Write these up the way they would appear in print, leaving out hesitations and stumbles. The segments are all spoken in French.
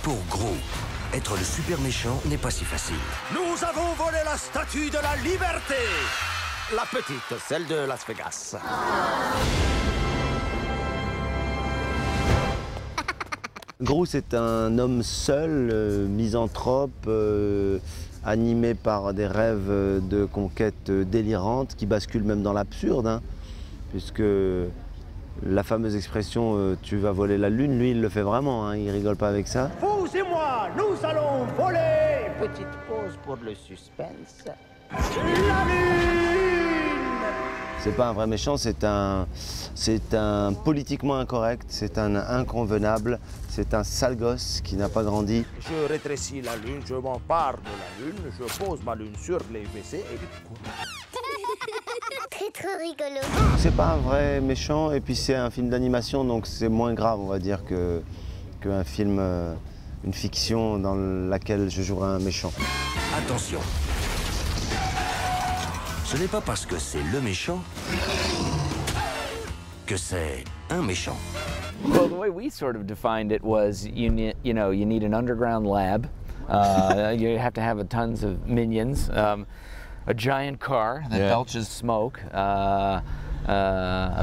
Pour Gros, être le super méchant n'est pas si facile. Nous avons volé la statue de la liberté. La petite, celle de Las Vegas. Gros, c'est un homme seul, misanthrope, animé par des rêves de conquête délirantes qui basculent même dans l'absurde, hein, puisque la fameuse expression « tu vas voler la lune », lui, il le fait vraiment, hein, il rigole pas avec ça. Vous et moi, nous allons voler. Petite pause pour le suspense. La lune. C'est pas un vrai méchant, c'est un politiquement incorrect, c'est un inconvenable, c'est un sale gosse qui n'a pas grandi. Je rétrécis la lune, je m'empare de la lune, je pose ma lune sur les WC et du coup... C'est trop rigolo. C'est pas un vrai méchant et puis c'est un film d'animation donc c'est moins grave on va dire qu'un film, une fiction dans laquelle je jouerai un méchant. Attention, ce n'est pas parce que c'est le méchant que c'est un méchant. Well, the way we sort of defined it was you need an underground lab. You have to have tons of minions. A giant car that belches smoke. A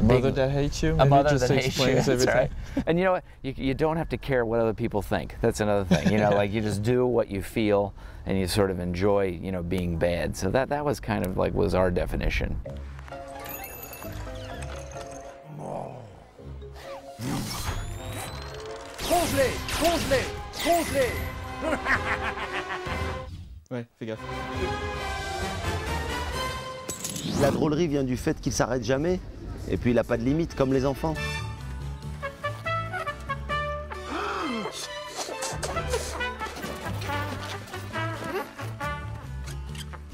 mother that hates you. A mother just that hates you. explains That's everything. right. And you know what? You don't have to care what other people think. That's another thing. You know, like you just do what you feel, and you sort of enjoy, being bad. So that was kind of like was our definition. Congelé, congelé, congelé. Ouais, fais gaffe. La drôlerie vient du fait qu'il s'arrête jamais et puis il n'a pas de limite comme les enfants.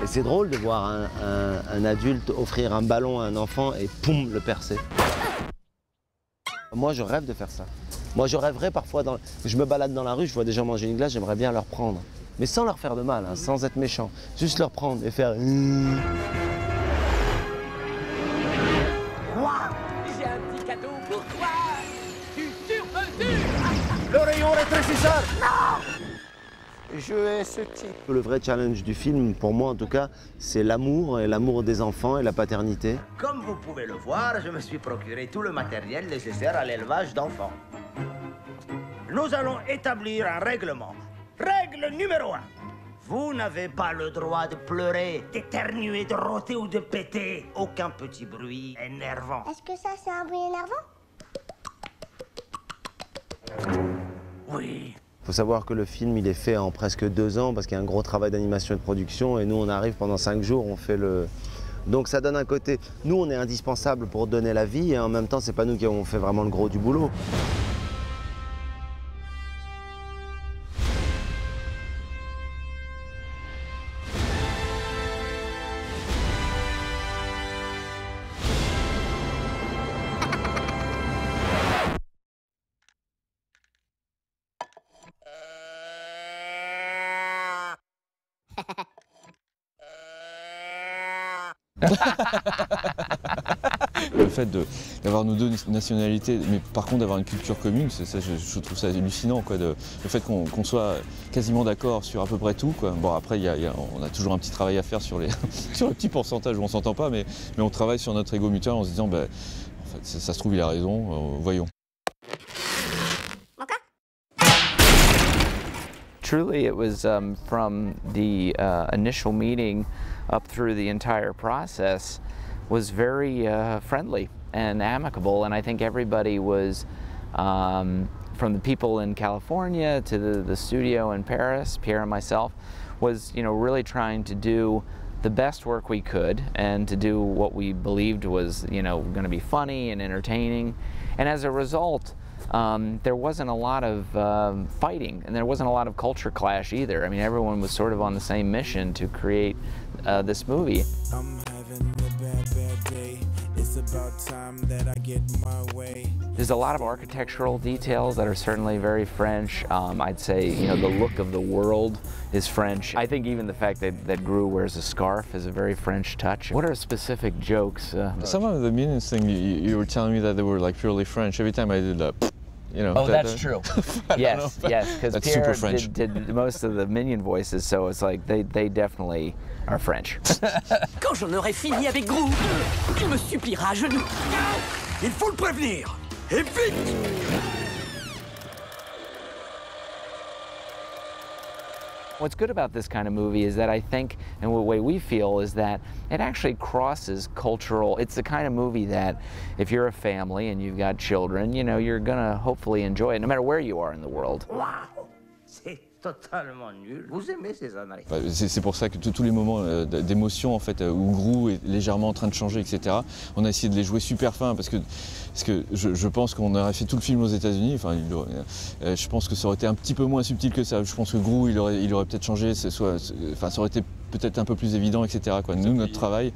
Et c'est drôle de voir un adulte offrir un ballon à un enfant et poum, le percer. Moi, je rêve de faire ça. Moi, je rêverais parfois, je me balade dans la rue, je vois des gens manger une glace, j'aimerais bien leur prendre. Mais sans leur faire de mal, hein, sans être méchant. Juste leur prendre et faire... J'ai un petit cadeau pour toi. Tu surmesures. Le rayon rétrécisseur. Non. Je hais ce type. Le vrai challenge du film, pour moi en tout cas, c'est l'amour, et l'amour des enfants et la paternité. Comme vous pouvez le voir, je me suis procuré tout le matériel nécessaire à l'élevage d'enfants. Nous allons établir un règlement. Règle numéro 1. Vous n'avez pas le droit de pleurer, d'éternuer, de rôter ou de péter. Aucun petit bruit énervant. Est-ce que ça, c'est un bruit énervant? Oui. Il faut savoir que le film, il est fait en presque 2 ans parce qu'il y a un gros travail d'animation et de production et nous, on arrive pendant 5 jours, on fait le... Donc ça donne un côté... Nous, on est indispensable pour donner la vie et en même temps, c'est pas nous qui avons fait vraiment le gros du boulot. Le fait d'avoir nos 2 nationalités, mais par contre d'avoir une culture commune, ça, je trouve ça hallucinant. Quoi, le fait qu'on soit quasiment d'accord sur à peu près tout. Quoi. Bon, après, on a toujours un petit travail à faire sur les, sur le petit pourcentage où on ne s'entend pas, mais on travaille sur notre ego mutuel en se disant, en fait, ça se trouve, il a raison, voyons. Truly, it was from the initial meeting up through the entire process was very friendly and amicable, and I think everybody was, from the people in California to the studio in Paris, Pierre and myself, was really trying to do the best work we could and to do what we believed was going to be funny and entertaining, and as a result, there wasn't a lot of fighting, and there wasn't a lot of culture clash either. I mean, everyone was sort of on the same mission to create this movie. I'm having a bad day. It's about time that I get my way. There's a lot of architectural details that are certainly very French. I'd say, the look of the world is French. I think even the fact that Gru wears a scarf is a very French touch. What are specific jokes? Some of the meanings thing, you were telling me that they were like purely French. Every time I did that, You know, Oh, that's true. Yes, yes, because That's Pierre super French. did most of the minion voices, so it's like they definitely are French. Quand j'en aurai fini avec Gru, il me suppliera à genoux. Il faut le prévenir. Et vite! What's good about this kind of movie is that I think, and the way we feel, is that it actually crosses cultural. It's the kind of movie that if you're a family and you've got children, you know, you're gonna hopefully enjoy it no matter where you are in the world. Waouh! C'est totalement nul. Vous aimez ces Américains? Bah, c'est pour ça que tous les moments d'émotion en fait, où Gru est légèrement en train de changer, etc., on a essayé de les jouer super fin parce que je pense qu'on aurait fait tout le film aux États-Unis. Enfin, je pense que ça aurait été un petit peu moins subtil que ça. Je pense que Gru, il aurait peut-être changé, ça aurait été peut-être un peu plus évident, etc., quoi. Nous, notre travail,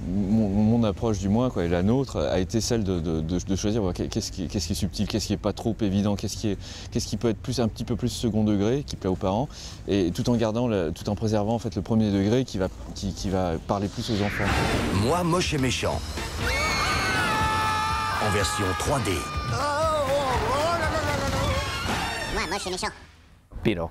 mon approche du moins, quoi, et la nôtre, a été celle de choisir qu'est-ce qui est subtil, qu'est-ce qui est pas trop évident, qu'est-ce qui peut être un petit peu plus second degré, qui plaît aux parents, et tout en préservant en fait le premier degré qui va parler plus aux enfants. Moi, moche et méchant. En version 3D. Moi, moche et méchant. Pino.